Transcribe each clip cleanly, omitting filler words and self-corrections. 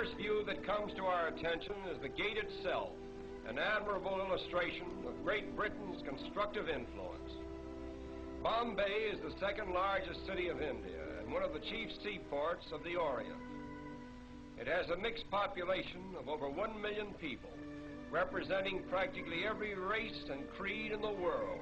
first view that comes to our attention is the gate itself, an admirable illustration of Great Britain's constructive influence. Bombay is the second largest city of India and one of the chief seaports of the Orient. It has a mixed population of over 1 million people, representing practically every race and creed in the world.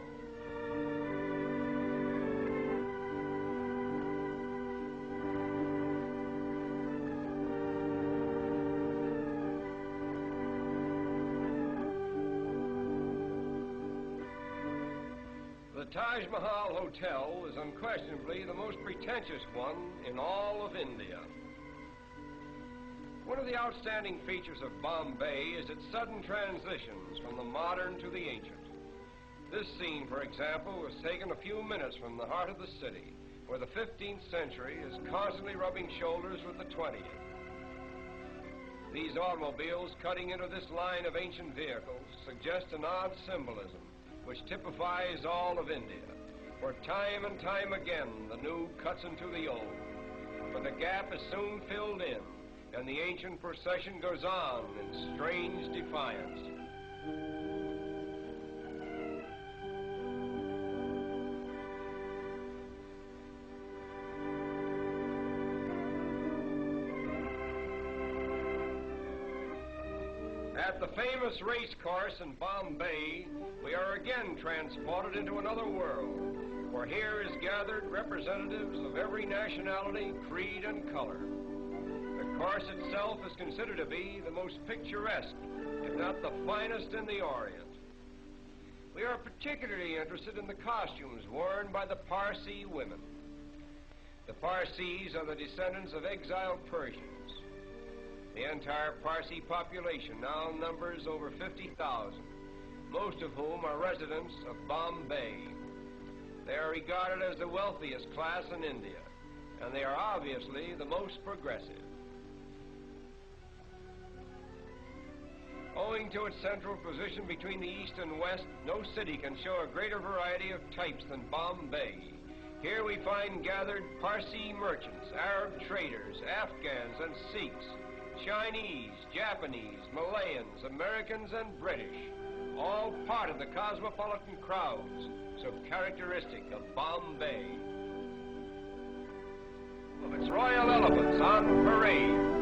The Taj Mahal Hotel is unquestionably the most pretentious one in all of India. One of the outstanding features of Bombay is its sudden transitions from the modern to the ancient. This scene, for example, was taken a few minutes from the heart of the city, where the 15th century is constantly rubbing shoulders with the 20th. These automobiles cutting into this line of ancient vehicles suggest an odd symbolism which typifies all of India, where time and time again the new cuts into the old. But the gap is soon filled in, and the ancient procession goes on in strange defiance. At the famous race course in Bombay, we are again transported into another world, for here is gathered representatives of every nationality, creed, and color. The course itself is considered to be the most picturesque, if not the finest in the Orient. We are particularly interested in the costumes worn by the Parsi women. The Parsis are the descendants of exiled Persians. The entire Parsi population now numbers over 50,000, most of whom are residents of Bombay. They are regarded as the wealthiest class in India, and they are obviously the most progressive. Owing to its central position between the East and West, no city can show a greater variety of types than Bombay. Here we find gathered Parsi merchants, Arab traders, Afghans and Sikhs, Chinese, Japanese, Malayans, Americans, and British, all part of the cosmopolitan crowds so characteristic of Bombay. Of its royal elephants on parade.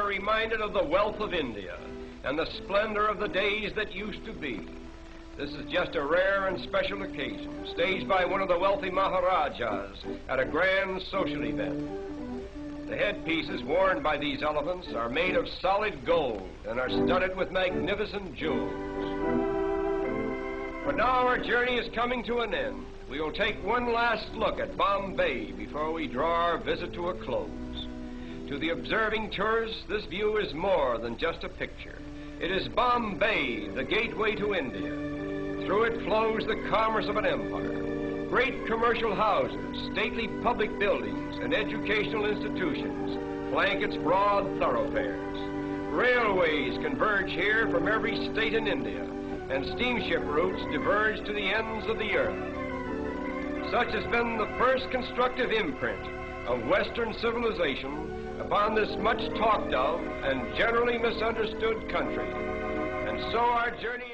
Reminded of the wealth of India and the splendor of the days that used to be. This is just a rare and special occasion, staged by one of the wealthy Maharajas at a grand social event. The headpieces worn by these elephants are made of solid gold and are studded with magnificent jewels. But now our journey is coming to an end. We will take one last look at Bombay before we draw our visit to a close. To the observing tourist, this view is more than just a picture. It is Bombay, the gateway to India. Through it flows the commerce of an empire. Great commercial houses, stately public buildings, and educational institutions flank its broad thoroughfares. Railways converge here from every state in India, and steamship routes diverge to the ends of the earth. Such has been the first constructive imprint of Western civilization upon this much talked of and generally misunderstood country. And so our journey